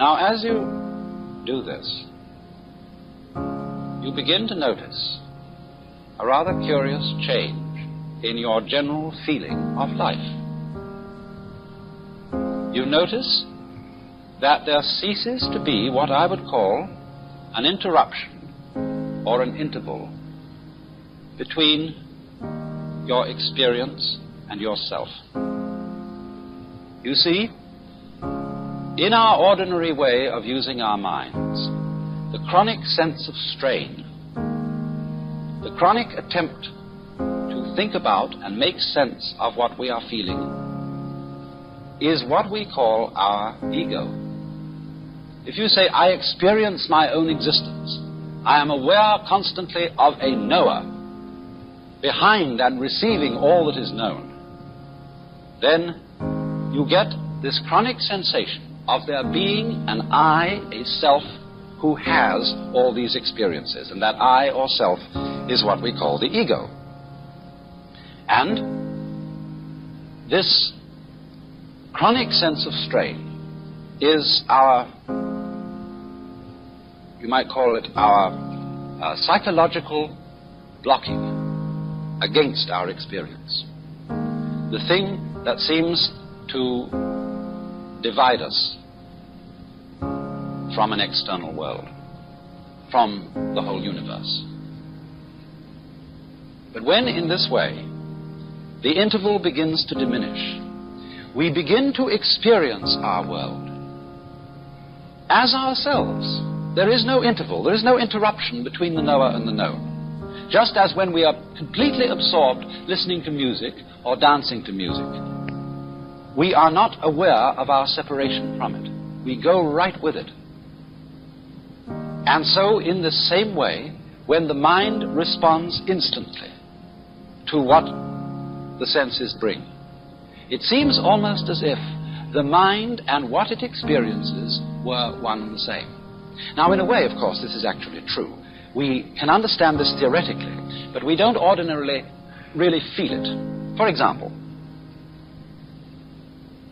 Now, as you do this, you begin to notice a rather curious change in your general feeling of life. You notice that there ceases to be what I would call an interruption or an interval between your experience and yourself. You see, in our ordinary way of using our minds, the chronic sense of strain, the chronic attempt to think about and make sense of what we are feeling, is what we call our ego. If you say, I experience my own existence, I am aware constantly of a knower behind and receiving all that is known, then you get this chronic sensation of there being an I, a self, who has all these experiences, and that I or self is what we call the ego. And this chronic sense of strain is our, you might call it our psychological blocking against our experience. The thing that seems to divide us from an external world, from the whole universe. But when, in this way, the interval begins to diminish, we begin to experience our world as ourselves. There is no interval, there is no interruption between the knower and the known. Just as when we are completely absorbed listening to music or dancing to music, we are not aware of our separation from it. We go right with it. And so, in the same way, when the mind responds instantly to what the senses bring, it seems almost as if the mind and what it experiences were one and the same. Now, in a way, of course, this is actually true. We can understand this theoretically, but we don't ordinarily really feel it. For example,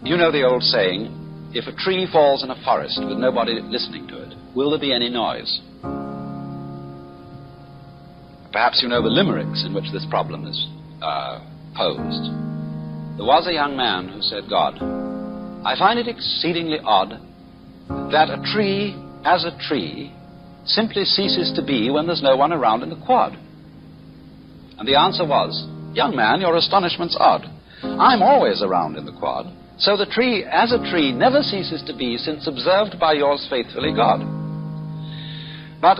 you know the old saying, if a tree falls in a forest with nobody listening to it, will there be any noise? Perhaps you know the limericks in which this problem is posed. There was a young man who said, God, I find it exceedingly odd that a tree, as a tree, simply ceases to be when there's no one around in the quad. And the answer was, young man, your astonishment's odd. I'm always around in the quad, so the tree, as a tree, never ceases to be since observed by yours faithfully, God. But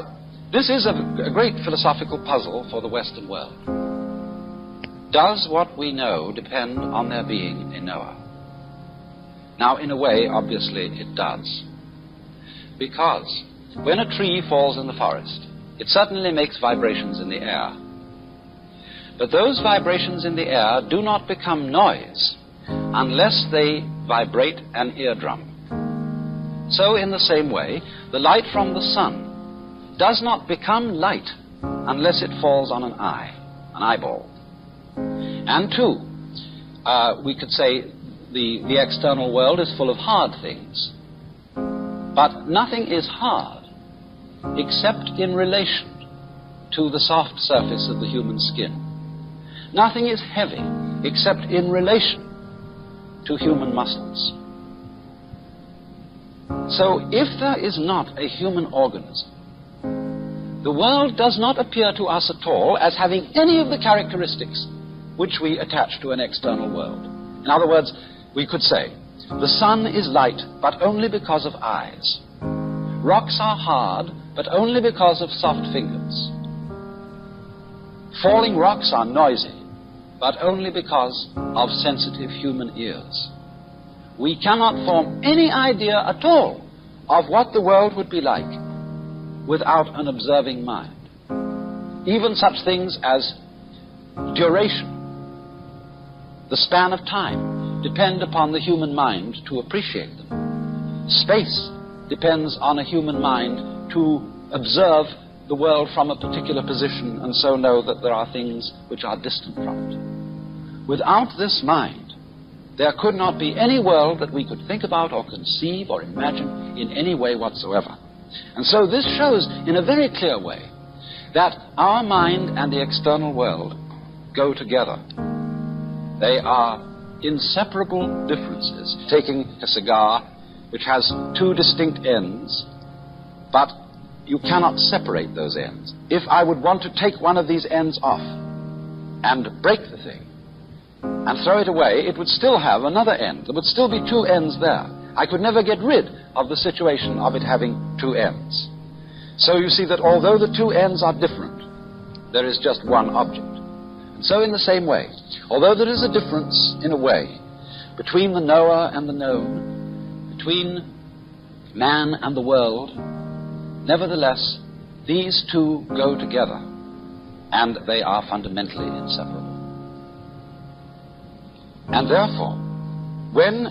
this is a great philosophical puzzle for the Western world. Does what we know depend on there being a knower? Now, in a way, obviously, it does. Because when a tree falls in the forest, it certainly makes vibrations in the air. But those vibrations in the air do not become noise unless they vibrate an eardrum. So, in the same way, the light from the sun does not become light unless it falls on an eye, an eyeball. And two, we could say the external world is full of hard things. But nothing is hard except in relation to the soft surface of the human skin. Nothing is heavy except in relation to human muscles. So if there is not a human organism, the world does not appear to us at all as having any of the characteristics which we attach to an external world. In other words, we could say, the sun is light, but only because of eyes. Rocks are hard, but only because of soft fingers. Falling rocks are noisy, but only because of sensitive human ears. We cannot form any idea at all of what the world would be like without an observing mind. Even such things as duration, the span of time, depend upon the human mind to appreciate them. Space depends on a human mind to observe the world from a particular position and so know that there are things which are distant from it. Without this mind, there could not be any world that we could think about or conceive or imagine in any way whatsoever. And so this shows in a very clear way that our mind and the external world go together. They are inseparable differences. Taking a cigar which has two distinct ends, but you cannot separate those ends. If I would want to take one of these ends off and break the thing and throw it away, it would still have another end. There would still be two ends there. I could never get rid of the situation of it having two ends. So you see that although the two ends are different, there is just one object. And so in the same way, although there is a difference in a way between the knower and the known, between man and the world, nevertheless, these two go together, and they are fundamentally inseparable. And therefore, when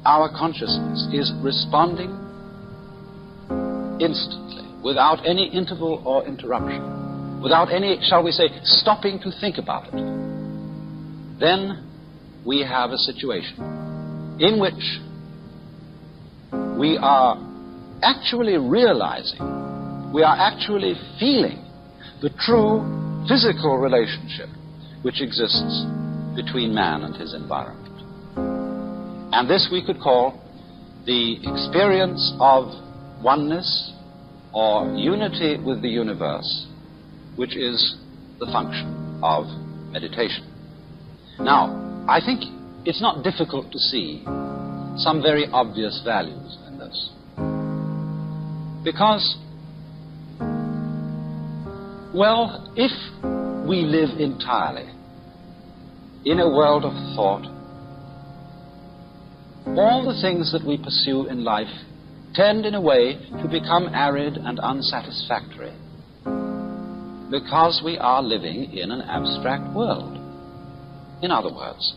our consciousness is responding instantly, without any interval or interruption, without any, shall we say, stopping to think about it, then we have a situation in which we are actually realizing, we are actually feeling the true physical relationship which exists between man and his environment. And this we could call the experience of oneness or unity with the universe, which is the function of meditation. Now, I think it's not difficult to see some very obvious values in this. Because, well, if we live entirely in a world of thought, all the things that we pursue in life tend in a way to become arid and unsatisfactory because we are living in an abstract world. In other words,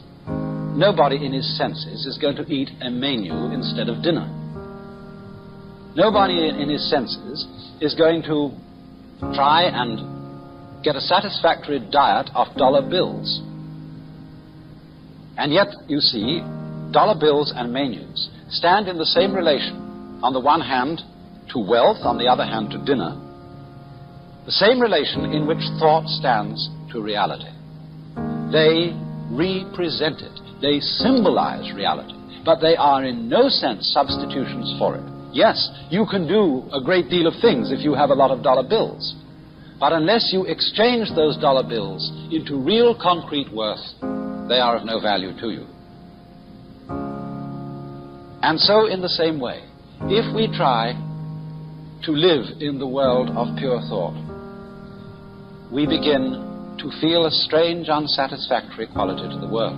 nobody in his senses is going to eat a menu instead of dinner. Nobody in his senses is going to try and get a satisfactory diet off dollar bills. And yet, you see, dollar bills and menus stand in the same relation, on the one hand to wealth, on the other hand to dinner, the same relation in which thought stands to reality. They represent it. They symbolize reality, but they are in no sense substitutions for it. Yes, you can do a great deal of things if you have a lot of dollar bills, but unless you exchange those dollar bills into real concrete worth, they are of no value to you. And so, in the same way, if we try to live in the world of pure thought, we begin to feel a strange, unsatisfactory quality to the world.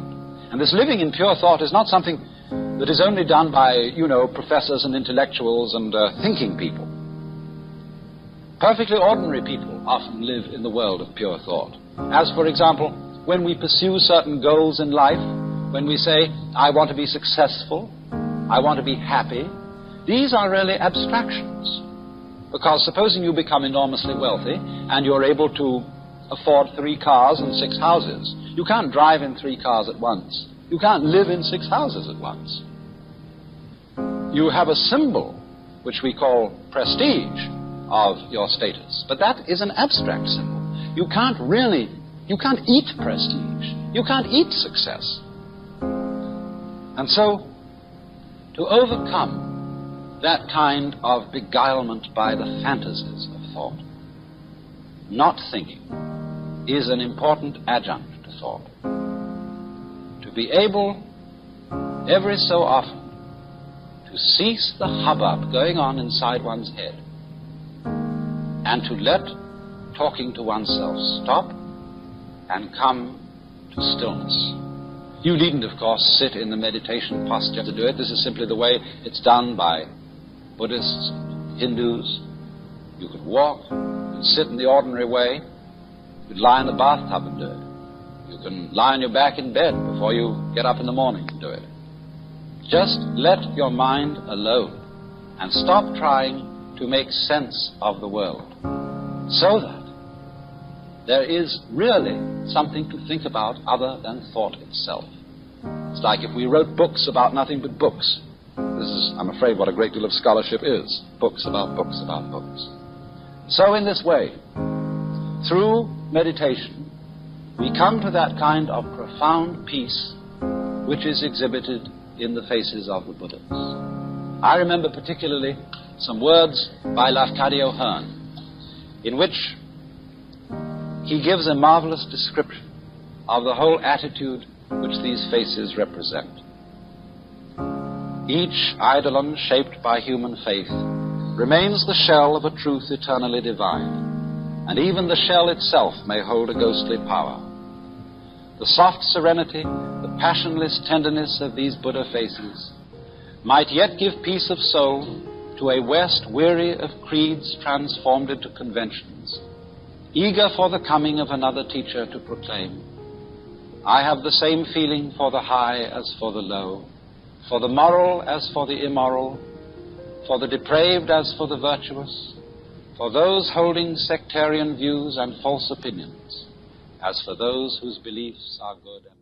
And this living in pure thought is not something that is only done by, professors and intellectuals and thinking people. Perfectly ordinary people often live in the world of pure thought. As, for example, when we pursue certain goals in life, when we say, I want to be successful, I want to be happy, these are really abstractions. Because supposing you become enormously wealthy and you're able to afford 3 cars and 6 houses, you can't drive in 3 cars at once. You can't live in 6 houses at once. You have a symbol, which we call prestige, of your status. But that is an abstract symbol. You can't eat prestige. You can't eat success. And so, to overcome that kind of beguilement by the fantasies of thought, not thinking is an important adjunct to thought. To be able, every so often, to cease the hubbub going on inside one's head and to let talking to oneself stop and come to stillness. You needn't, of course, sit in the meditation posture to do it. This is simply the way it's done by Buddhists, Hindus. You could walk, you could sit in the ordinary way, you could lie in the bathtub and do it. You can lie on your back in bed before you get up in the morning and do it. Just let your mind alone and stop trying to make sense of the world, so that there is really something to think about other than thought itself. It's like if we wrote books about nothing but books. This is, I'm afraid, what a great deal of scholarship is. Books about books about books. So in this way, through meditation, we come to that kind of profound peace which is exhibited in the faces of the Buddhas. I remember particularly some words by Lafcadio Hearn, in which he gives a marvelous description of the whole attitude which these faces represent. Each eidolon shaped by human faith remains the shell of a truth eternally divine, and even the shell itself may hold a ghostly power. The soft serenity, the passionless tenderness of these Buddha faces might yet give peace of soul to a West weary of creeds transformed into conventions, eager for the coming of another teacher to proclaim, I have the same feeling for the high as for the low, for the moral as for the immoral, for the depraved as for the virtuous, for those holding sectarian views and false opinions, as for those whose beliefs are good and